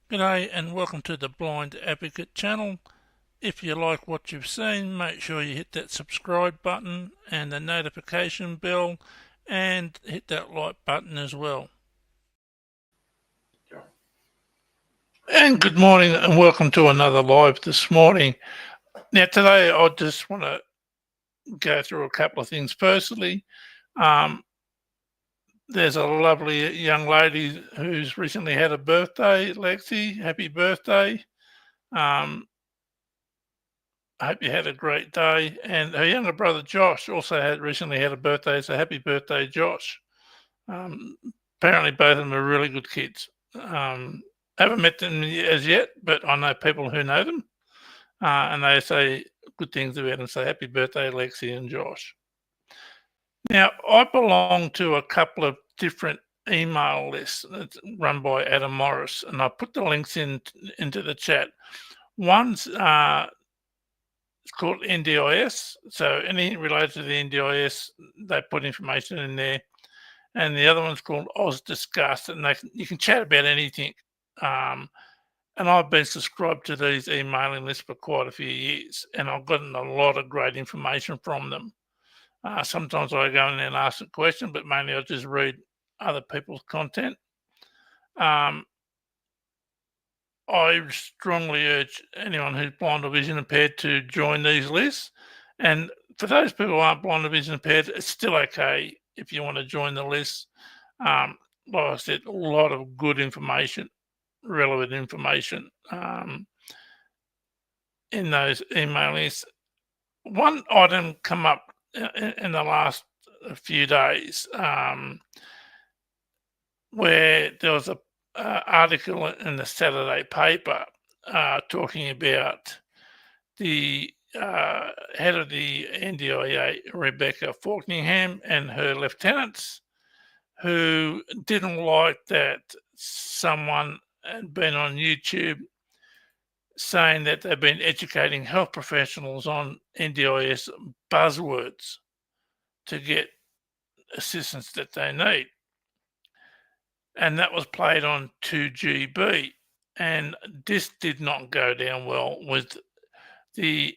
G'day and welcome to the Blind Advocate channel. If you like what you've seen, make sure you hit that subscribe button and the notification bell and hit that like button as well. And good morning and welcome to another live this morning. Now today I just want to go through a couple of things. Firstly, there's a lovely young lady who's recently had a birthday, Lexi. Happy birthday. Um, I hope you had a great day. And her younger brother Josh also had recently had a birthday, so happy birthday, Josh. Um, Apparently, both of them are really good kids. Haven't met them as yet, but I know people who know them, and they say good things about them. So happy birthday, Lexi and Josh. Now, I belong to a couple of different email lists that's run by Adam Morris, and I put the links into the chat. One's it's called NDIS. So anything related to the NDIS, they put information in there. And the other one's called Oz Discuss, and you can chat about anything. And I've been subscribed to these emailing lists for quite a few years, and I've gotten a lot of great information from them. Sometimes I go in there and ask a question, but mainly I just read other people's content. I strongly urge anyone who's blind or vision impaired to join these lists. And for those people who aren't blind or vision impaired, it's still okay if you want to join the list. Like I said, a lot of good information, relevant information in those email lists. One item come up in the last few days where there was a article in the Saturday paper talking about the head of the NDIA, Rebecca Faulkningham, and her lieutenants, who didn't like that someone had been on YouTube saying that they've been educating health professionals on NDIS buzzwords to get assistance that they need. And that was played on 2GB. And this did not go down well with the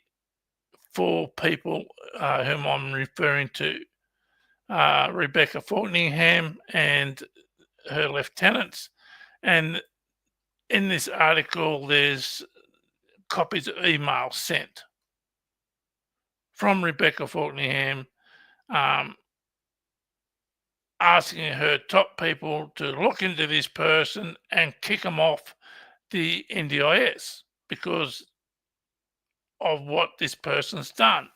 four people whom I'm referring to, Rebecca Faulkningham and her lieutenants. And in this article, there's copies of emails sent from Rebecca Faulkningham asking her top people to look into this person and kick them off the NDIS because of what this person's done.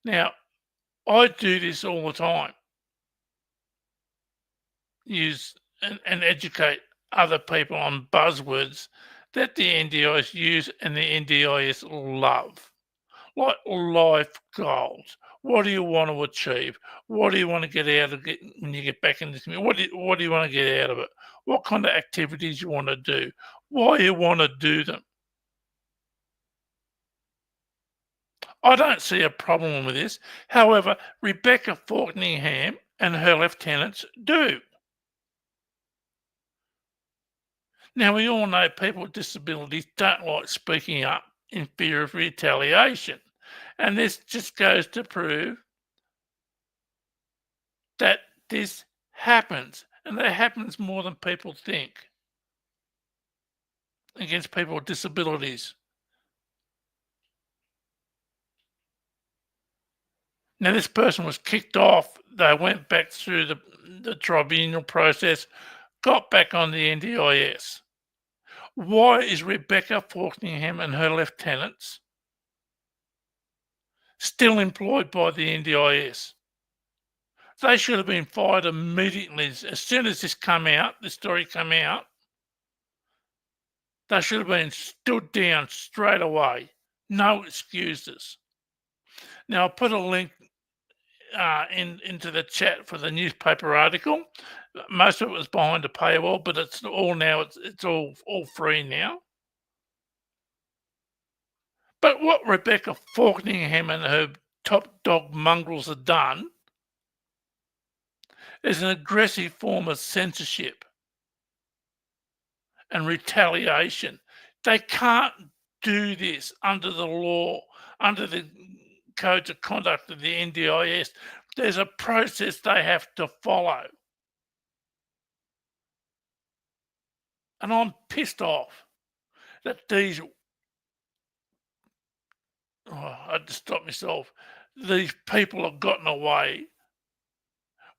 Now, I do this all the time. Use and educate other people on buzzwords that the NDIS use and the NDIS love, like life goals. What do you want to achieve? What do you want to get out of it when you get back in this community? What do you want to get out of it? What kind of activities you want to do? Why you want to do them? I don't see a problem with this. However, Rebecca Faulkningham and her lieutenants do. Now, we all know people with disabilities don't like speaking up in fear of retaliation. And this just goes to prove that this happens, and that happens more than people think against people with disabilities. Now, this person was kicked off. They went back through the tribunal process, got back on the NDIS. Why is Rebecca Faulkningham and her lieutenants still employed by the NDIS? They should have been fired immediately. As soon as this story came out, they should have been stood down straight away. No excuses. Now, I'll put a link into the chat for the newspaper article. Most of it was behind a paywall, but it's all free now. But what Rebecca Faulkningham and her top dog mongrels have done is an aggressive form of censorship. and retaliation. They can't do this under the law, under the codes of conduct of the NDIS. There's a process they have to follow. And I'm pissed off that these, oh, I had to stop myself, these people have gotten away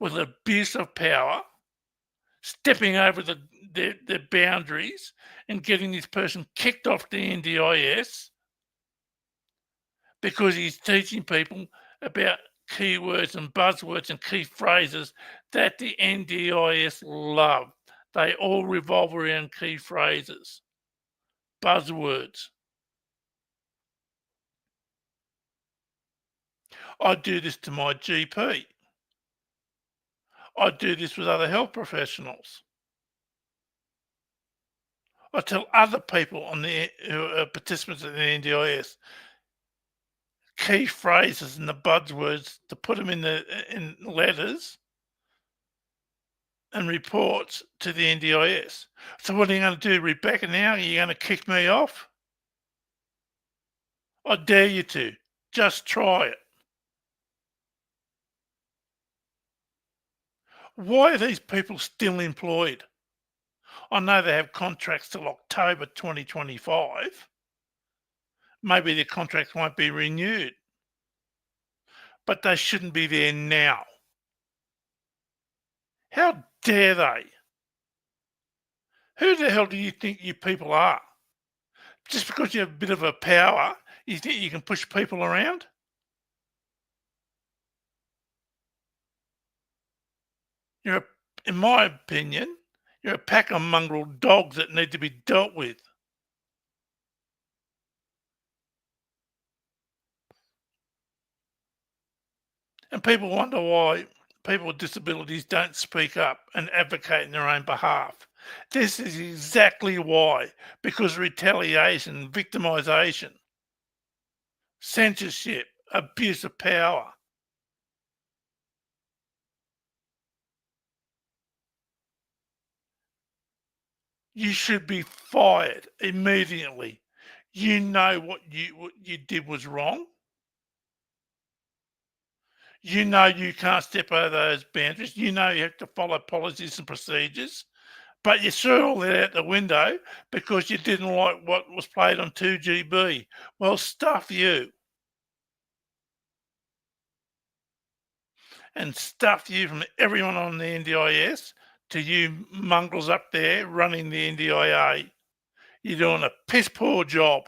with abuse of power, stepping over their boundaries and getting this person kicked off the NDIS because he's teaching people about keywords and buzzwords and key phrases that the NDIS love. They all revolve around key phrases, buzzwords. I do this to my GP. I do this with other health professionals. I tell other people who are participants in the NDIS key phrases and the buzzwords to put them in letters and reports to the NDIS. So what are you going to do, Rebecca? Now are you going to kick me off? I dare you to. Just try it. Why are these people still employed? I know they have contracts till October 2025. Maybe their contracts won't be renewed, but they shouldn't be there now. How dare they? Who the hell do you think you people are? Just because you have a bit of a power, you think you can push people around? In my opinion, you're a pack of mongrel dogs that need to be dealt with. And people wonder why people with disabilities don't speak up and advocate in their own behalf. This is exactly why, because retaliation, victimisation, censorship, abuse of power. You should be fired immediately. You know what you did was wrong. You know you can't step over those boundaries. You know you have to follow policies and procedures, but you threw all that out the window because you didn't like what was played on 2GB. Well, stuff you. And stuff you from everyone on the NDIS to you mongrels up there running the NDIA. You're doing a piss poor job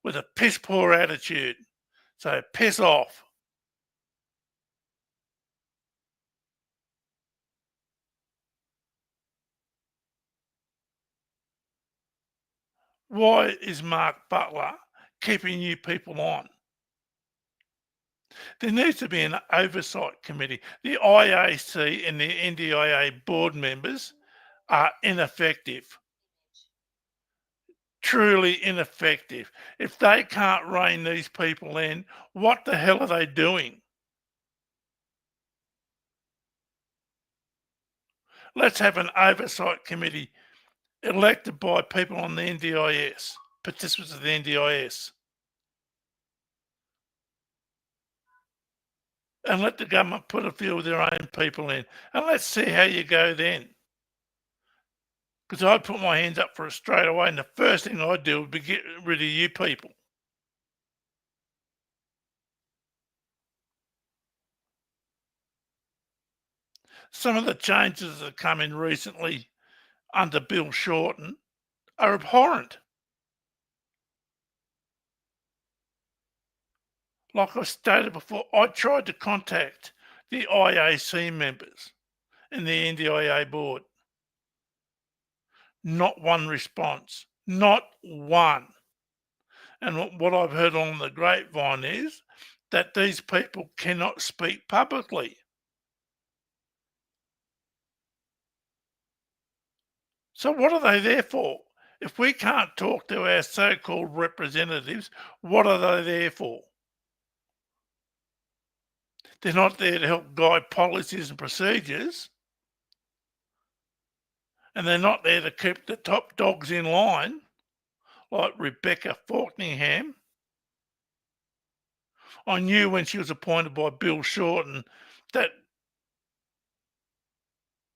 with a piss poor attitude. So piss off. Why is Mark Butler keeping you people on? There needs to be an oversight committee. The IAC and the NDIA board members are ineffective, truly ineffective. If they can't rein these people in, what the hell are they doing? Let's have an oversight committee elected by people on the NDIS, participants of the NDIS, and let the government put a few of their own people in, and let's see how you go then. Because I'd put my hands up for it straight away, and the first thing I'd do would be get rid of you people. Some of the changes that have come in recently under Bill Shorten are abhorrent. Like I stated before, I tried to contact the IAC members and the NDIA board. Not one response. Not one. And what I've heard on the grapevine is that these people cannot speak publicly. So what are they there for? If we can't talk to our so-called representatives, what are they there for? They're not there to help guide policies and procedures. and they're not there to keep the top dogs in line, like Rebecca Faulkningham. I knew when she was appointed by Bill Shorten that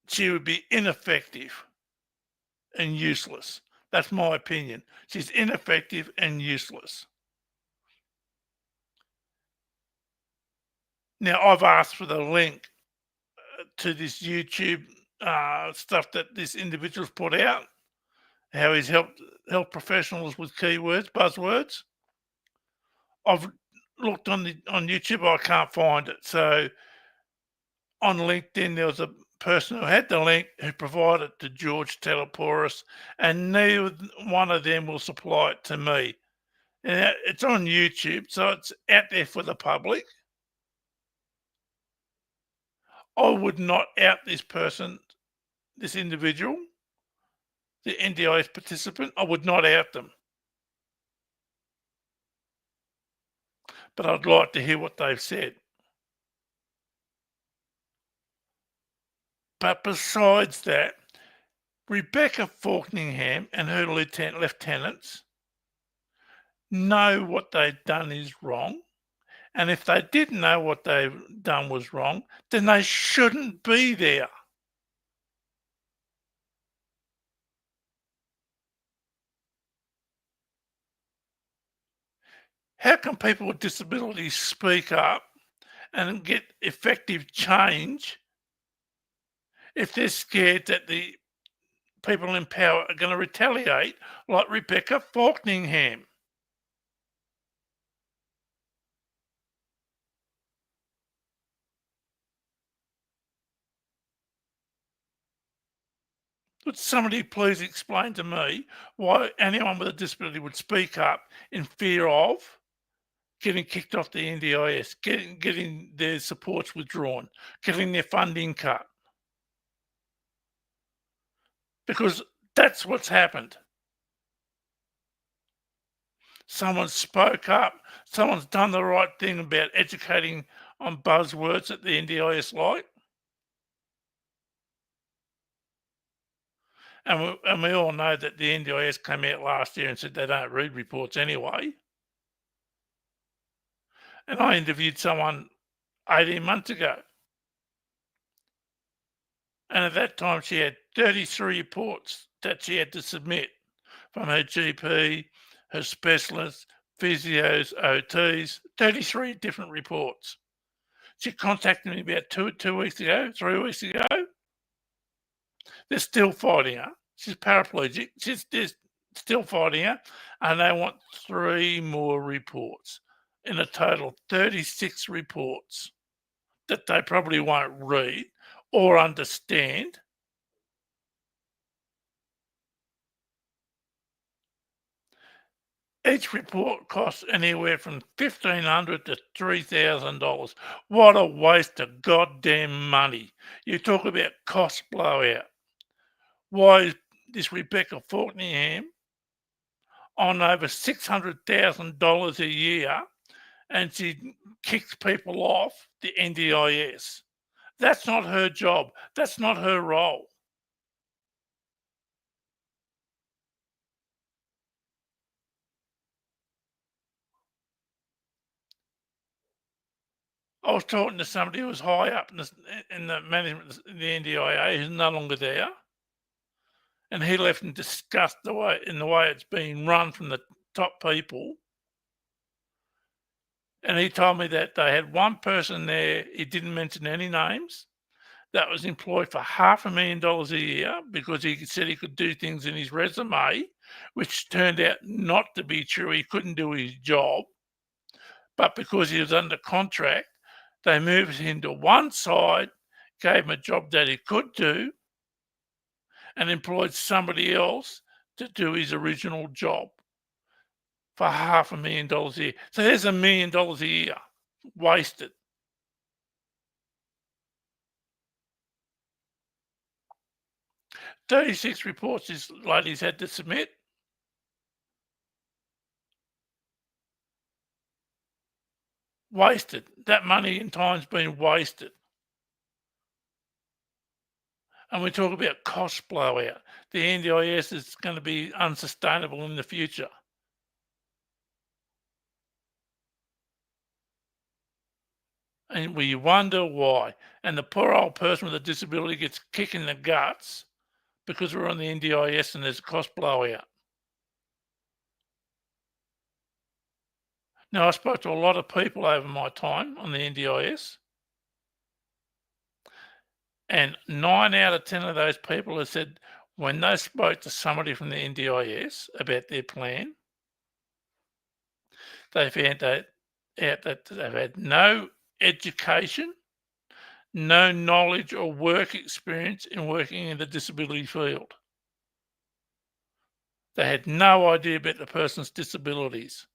she would be ineffective and useless. That's my opinion. She's ineffective and useless. Now, I've asked for the link to this YouTube stuff that this individual's put out, how he's helped health professionals with keywords, buzzwords. I've looked on YouTube, I can't find it. So on LinkedIn, there was a person who had the link who provided it to George Teleporis, and neither one of them will supply it to me. And it's on YouTube, so it's out there for the public. I would not out this person, this individual, the NDIS participant. I would not out them. But I'd like to hear what they've said. But besides that, Rebecca Faulkningham and her lieutenants know what they've done is wrong. And if they didn't know what they've done was wrong, then they shouldn't be there. How can people with disabilities speak up and get effective change if they're scared that the people in power are going to retaliate like Rebecca Faulkningham? Would somebody please explain to me why anyone with a disability would speak up in fear of getting kicked off the NDIS, getting their supports withdrawn, getting their funding cut? Because that's what's happened. Someone spoke up, someone's done the right thing about educating on buzzwords that the NDIS like. And we all know that the NDIS came out last year and said they don't read reports anyway. And I interviewed someone 18 months ago. And at that time, she had 33 reports that she had to submit from her GP, her specialists, physios, OTs, 33 different reports. She contacted me about 3 weeks ago. They're still fighting her. She's paraplegic. They're still fighting her. And they want 3 more reports. In a total, 36 reports that they probably won't read or understand. Each report costs anywhere from $1,500 to $3,000. What a waste of goddamn money. You talk about cost blowout. Why is this Rebecca Faulkningham on over $600,000 a year and she kicks people off the NDIS? That's not her job. That's not her role. I was talking to somebody who was high up in the management of the NDIA who's no longer there, and he left in disgust the way it's being run from the top people. And he told me that they had one person there, he didn't mention any names, that was employed for $500,000 a year because he said he could do things in his resume, which turned out not to be true. He couldn't do his job. But because he was under contract, they moved him to one side, gave him a job that he could do, and employed somebody else to do his original job for $500,000 a year. So there's $1 million a year wasted. "36 reports this lady's had to submit. Wasted. That money and time's been wasted. And we talk about cost blowout. The NDIS is going to be unsustainable in the future. And we wonder why. And the poor old person with a disability gets kicked in the guts because we're on the NDIS and there's a cost blowout. Now, I spoke to a lot of people over my time on the NDIS, and 9 out of 10 of those people have said when they spoke to somebody from the NDIS about their plan, they found out that they've had no education, no knowledge or work experience in working in the disability field. They had no idea about the person's disabilities.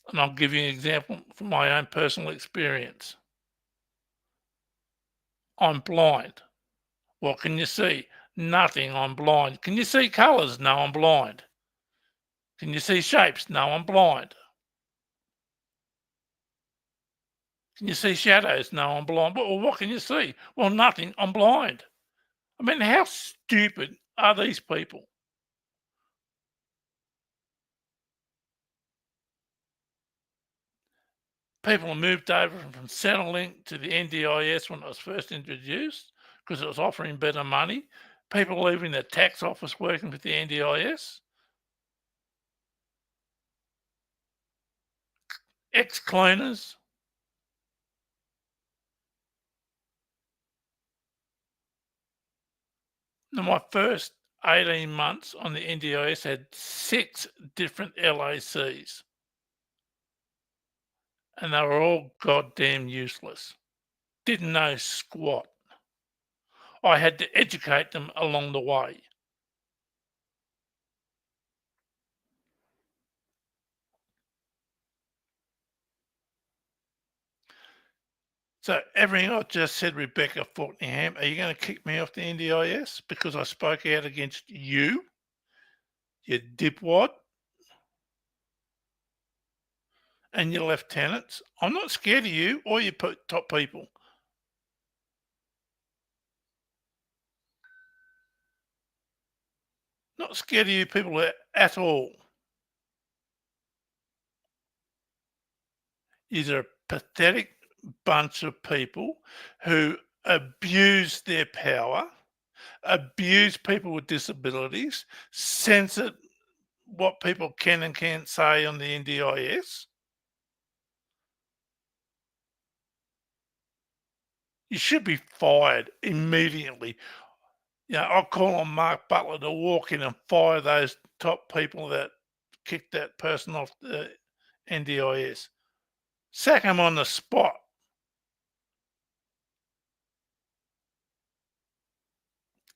And I'll give you an example from my own personal experience. I'm blind. What can you see? Nothing. I'm blind. Can you see colours? No, I'm blind. Can you see shapes? No, I'm blind. Can you see shadows? No, I'm blind. Well, what can you see? Well, nothing. I'm blind. I mean, how stupid are these people? People moved over from Centrelink to the NDIS when it was first introduced because it was offering better money. People leaving the tax office working with the NDIS. Ex-cleaners. Now, my first 18 months on the NDIS had 6 different LACs, and they were all goddamn useless. Didn't know squat. I had to educate them along the way. So everything I've just said, Rebecca Fortneyham, are you going to kick me off the NDIS because I spoke out against you, you dipwad, and your lieutenants? I'm not scared of you or your top people. Not scared of you people at all. These are a pathetic bunch of people who abuse their power, abuse people with disabilities, censor what people can and can't say on the NDIS. You should be fired immediately. I'll call on Mark Butler to walk in and fire those top people that kicked that person off the NDIS. Sack them on the spot.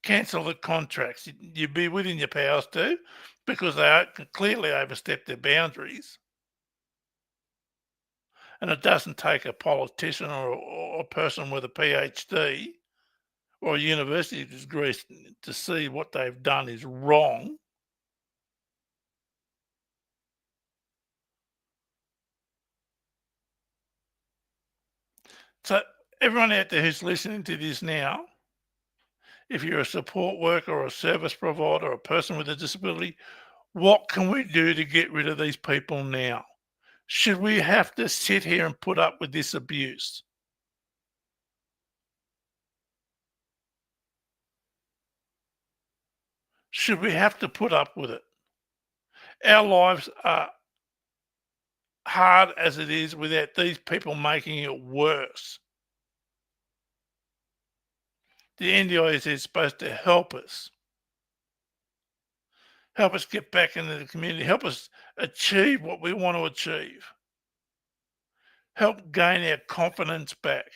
Cancel the contracts. You'd be within your powers to, because they clearly overstepped their boundaries. And it doesn't take a politician or a person with a PhD or a university degree to see what they've done is wrong. So everyone out there who's listening to this now, if you're a support worker or a service provider or a person with a disability, what can we do to get rid of these people now? Should we have to sit here and put up with this abuse? Should we have to put up with it? Our lives are hard as it is without these people making it worse. The NDIS is supposed to help us get back into the community, help us achieve what we want to achieve, help gain our confidence back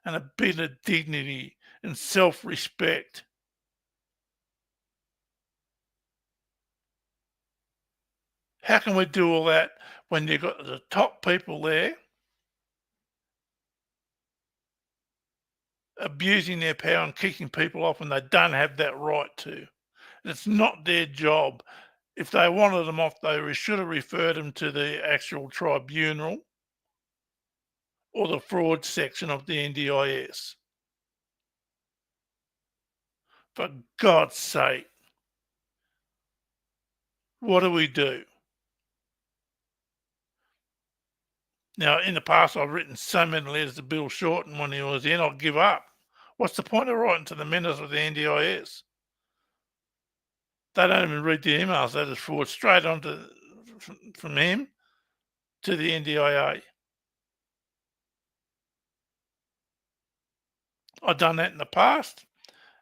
and a bit of dignity and self-respect. How can we do all that when you've got the top people there abusing their power and kicking people off when they don't have that right to? It's not their job. If they wanted them off, they should have referred them to the actual tribunal or the fraud section of the NDIS. For God's sake, what do we do? Now, in the past, I've written so many letters to Bill Shorten when he was in, I'll give up. What's the point of writing to the minister of the NDIS? They don't even read the emails, they just forward straight on from him to the NDIA. I've done that in the past,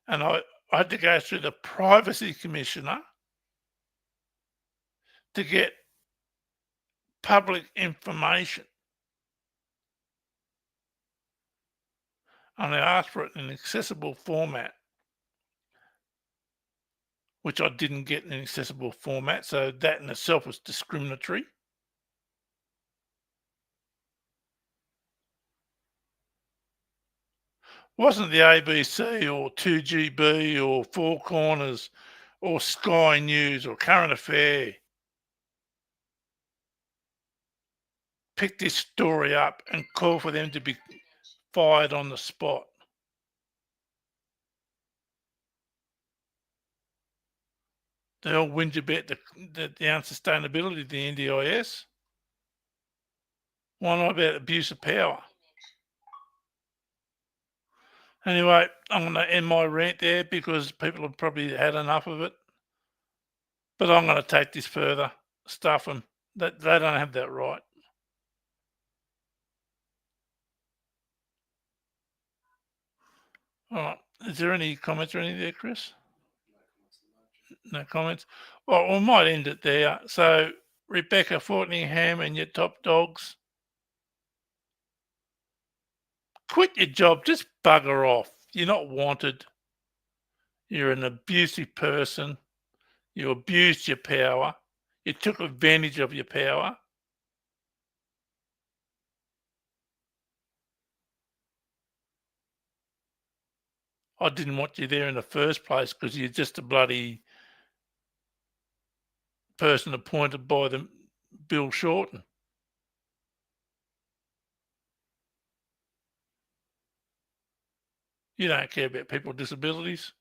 and I had to go through the Privacy Commissioner to get public information. And I asked for it in an accessible format, which I didn't get in an accessible format, so that in itself was discriminatory. Wasn't the ABC or 2GB or Four Corners or Sky News or Current Affair pick this story up and call for them to be fired on the spot? They all whinge about the unsustainability of the NDIS. Why not about abuse of power? Anyway, I'm going to end my rant there because people have probably had enough of it. But I'm going to take this further, stuff them. They don't have that right. All right. Is there any comments or anything there, Chris? No comments. Well, we might end it there. So, Rebecca Fortningham and your top dogs, quit your job. Just bugger off. You're not wanted. You're an abusive person. You abused your power. You took advantage of your power. I didn't want you there in the first place because you're just a bloody person appointed by the Bill Shorten. You don't care about people with disabilities.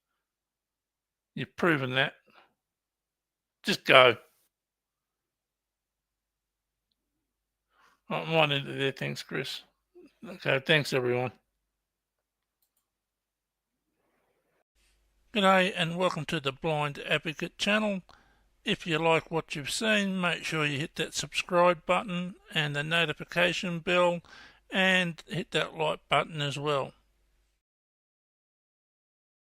You've proven that. Just go. I might end it there. Thanks, Chris. Okay, thanks everyone. G'day and welcome to the Blind Advocate channel. If you like what you've seen, make sure you hit that subscribe button and the notification bell and hit that like button as well.